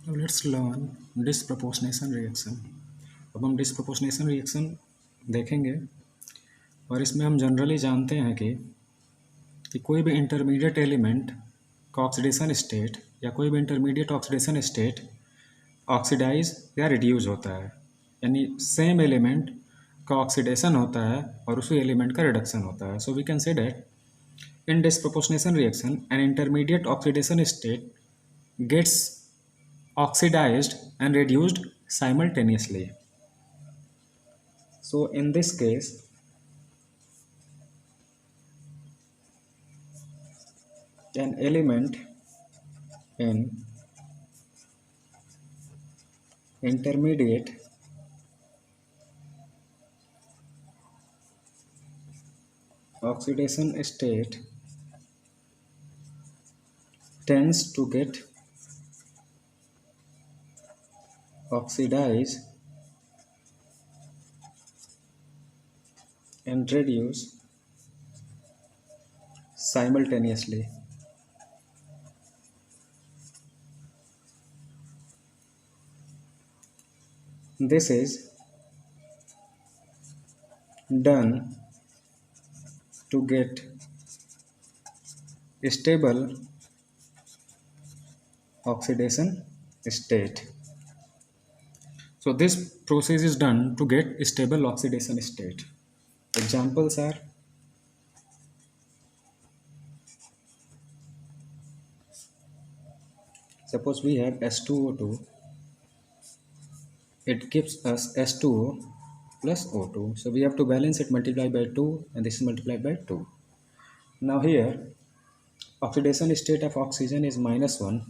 Now let's learn disproportionation reaction. अब हम disproportionation reaction देखेंगे और इसमें हम जनरली जानते हैं कि कोई भी इंटरमीडिएट एलिमेंट का ऑक्सीडेशन स्टेट या कोई भी इंटरमीडिएट ऑक्सीडेशन स्टेट ऑक्सीडाइज या रिड्यूस होता है, यानी सेम एलिमेंट का ऑक्सीडेशन होता है और उसी एलिमेंट का रिडक्शन होता है। So we can say that in disproportionation reaction an intermediate oxidation state gets oxidized and reduced simultaneously. So in this case an element in intermediate oxidation state tends to get oxidized and reduce simultaneously. This is done to get stable oxidation state. So this process is done to get stable oxidation state. Examples are suppose we have S2O2, it gives us S2O plus O2. So we have to balance it, multiply by 2, and this is multiplied by 2. Now here oxidation state of oxygen is -1.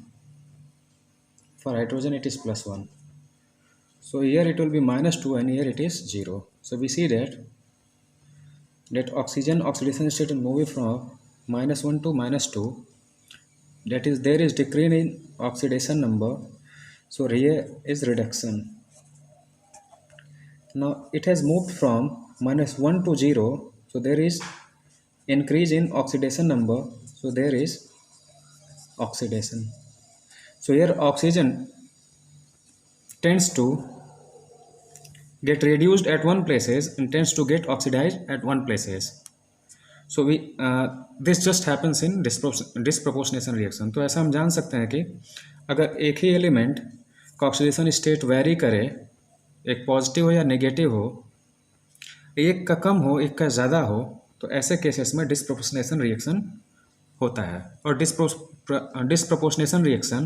For hydrogen it is +1. So here it will be -2 and here it is 0. So we see that oxygen oxidation state is moving from -1 to -2. That is, there is decrease in oxidation number. So here is reduction. Now it has moved from -1 to 0. So there is increase in oxidation number. So there is oxidation. So here oxygen tends to get reduced at one places and tends to get oxidized at one places. So we this just happens in disproportionation reaction. तो ऐसा हम जान सकते हैं कि अगर एक ही element का ऑक्सीडेशन स्टेट वेरी करे, एक पॉजिटिव हो या नेगेटिव हो, एक का कम हो एक का ज़्यादा हो, तो ऐसे केसेस में डिस्प्रोपोर्शनेशन रिएक्शन होता है। और डिस्प्रोपोर्शनेशन रिएक्शन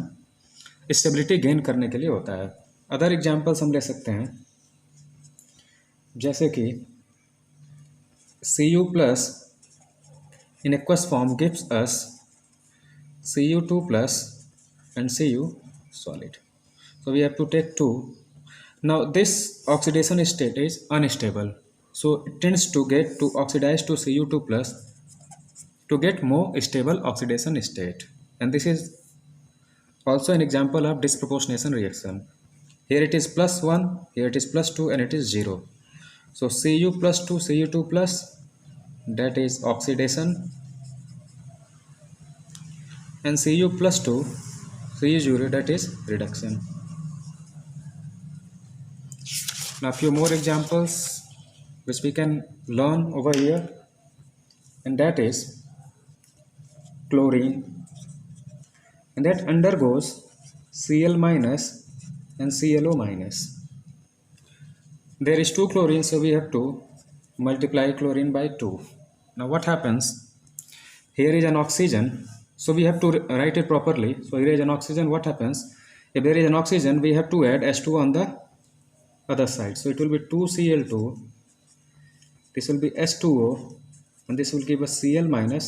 स्टेबिलिटी गेन करने के लिए होता है। अदर एग्जांपल्स हम ले सकते हैं, जैसे कि Cu plus in aqueous form gives us Cu2 plus and Cu solid. So we have to take 2. Now this oxidation state is unstable. So it tends to get to oxidize to Cu2 plus to get more stable oxidation state. And this is also an example of disproportionation reaction. Here it is +1, here it is +2 and it is 0. So Cu plus 2, Cu2 plus, that is oxidation, and Cu plus 2, Cu0, that is reduction. Now few more examples which we can learn over here, and that is chlorine, and that undergoes Cl minus and ClO minus. There is 2 chlorine, so we have to multiply chlorine by 2. Now what happens? Here is an oxygen, so we have to write it properly. So here is an oxygen. What happens? If there is an oxygen, we have to add H2 on the other side. So it will be 2Cl2. This will be H2O, and this will give us Cl minus,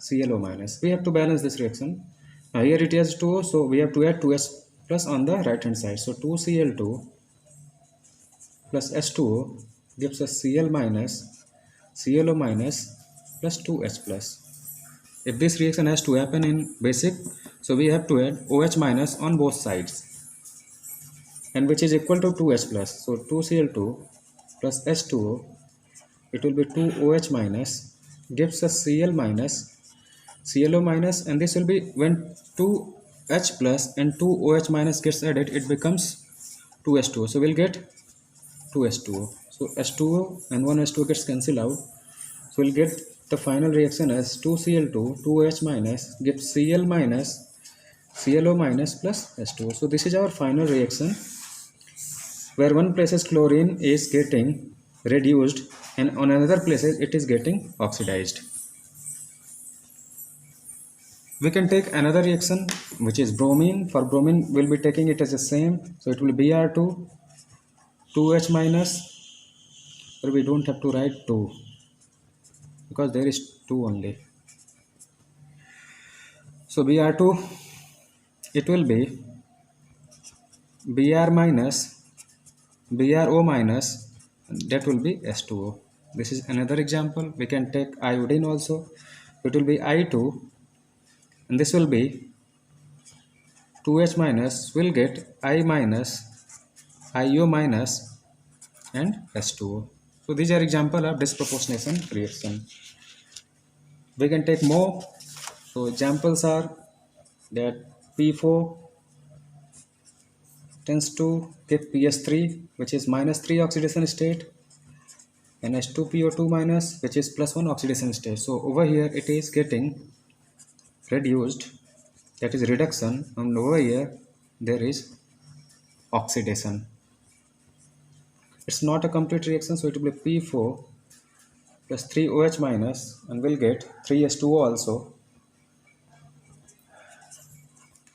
ClO minus. We have to balance this reaction. Now here it is 2O, so we have to add 2H plus on the right hand side. So 2Cl2 plus H2O gives us Cl minus, ClO minus plus 2H plus. If this reaction has to happen in basic, so we have to add OH minus on both sides, and which is equal to 2H plus. So 2Cl2 plus H2O, it will be 2OH minus, gives us Cl minus, ClO minus, and this will be when 2 H plus and 2OH minus gets added, it becomes 2H2O. So we'll get 2H2O. So H2O and 1H2O gets cancelled out. So we'll get the final reaction as 2Cl2, 2OH minus gives Cl minus, ClO minus plus H2O. So this is our final reaction, where one places chlorine is getting reduced and on another places it is getting oxidized. We can take another reaction which is bromine. For bromine we'll be taking it as the same, so it will be Br2, 2H minus, or we don't have to write 2 because there is 2 only. So Br2, it will be Br minus, BrO minus, that will be H2O. This is another example. We can take iodine also. It will be I2 and this will be 2H minus, will get I minus, IO minus and H2O. So these are example of disproportionation reaction. We can take more. So examples are that P4 tends to give PS3, which is -3 oxidation state, and H2PO2 minus, which is +1 oxidation state. So over here it is getting reduced, that is reduction, and over here there is oxidation. It's not a complete reaction, so it will be P4 plus 3OH minus, and we'll get 3H2O also,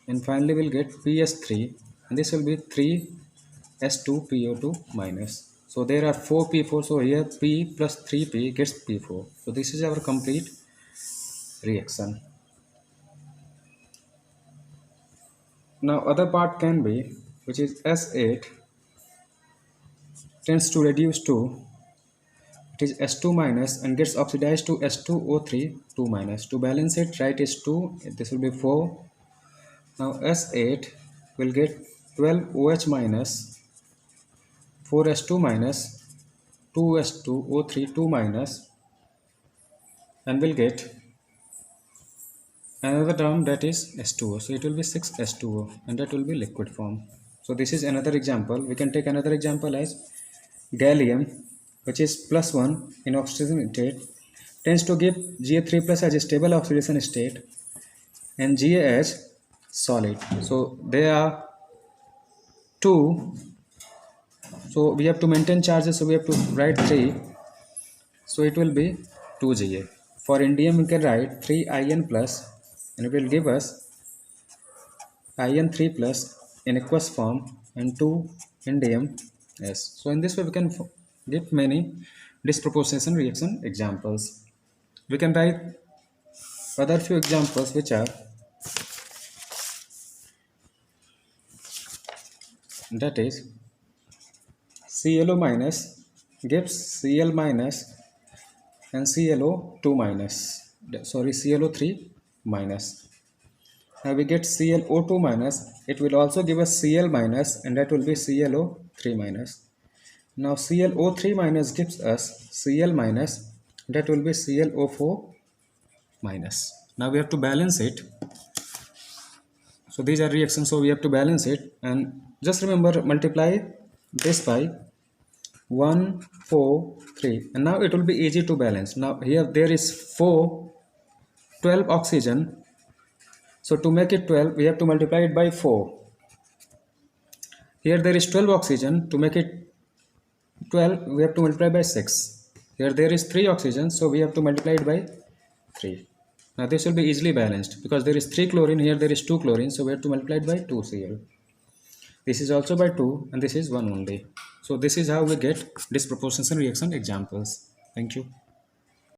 and finally we'll get PS3, and this will be 3H2PO2 minus. So there are 4 P4, so here P plus 3P gets P4. So this is our complete reaction. Now other part can be, which is S8 tends to reduce to, it is S2 minus and gets oxidized to S2O3 2 minus. To balance it, write is 2, this will be 4. Now S8 will get 12OH minus, 4S2 minus, 2S2O3 2 minus, and will get another term, that is S2O. So it will be 6S2O and that will be liquid form. So this is another example. We can take another example as gallium, which is +1 in oxidation state, tends to give Ga3 plus as a stable oxidation state and Ga as solid. So there are 2, so we have to maintain charges, so we have to write 3, so it will be 2Ga. For indium we can write 3In plus, and it will give us In3 plus in aqueous form and 2 indium S. So in this way we can give many disproportionation reaction examples. We can write other few examples, which are, that is ClO minus gives Cl minus and ClO2 minus, sorry, ClO3 minus. Now we get ClO2 minus, it will also give us Cl minus and that will be ClO3 minus. Now ClO3 minus gives us Cl minus, that will be ClO4 minus. Now we have to balance it. So these are reactions, so we have to balance it, and just remember, multiply this by 1, 4, 3, and now it will be easy to balance. Now here there is 12 oxygen, so to make it 12 we have to multiply it by 4. Here there is 12 oxygen, to make it 12 we have to multiply by 6. Here there is 3 oxygen, so we have to multiply it by 3. Now this will be easily balanced because there is 3 chlorine, here there is 2 chlorine, so we have to multiply it by 2 Cl. This is also by 2 and this is 1 only. So this is how we get disproportionation reaction examples. Thank you.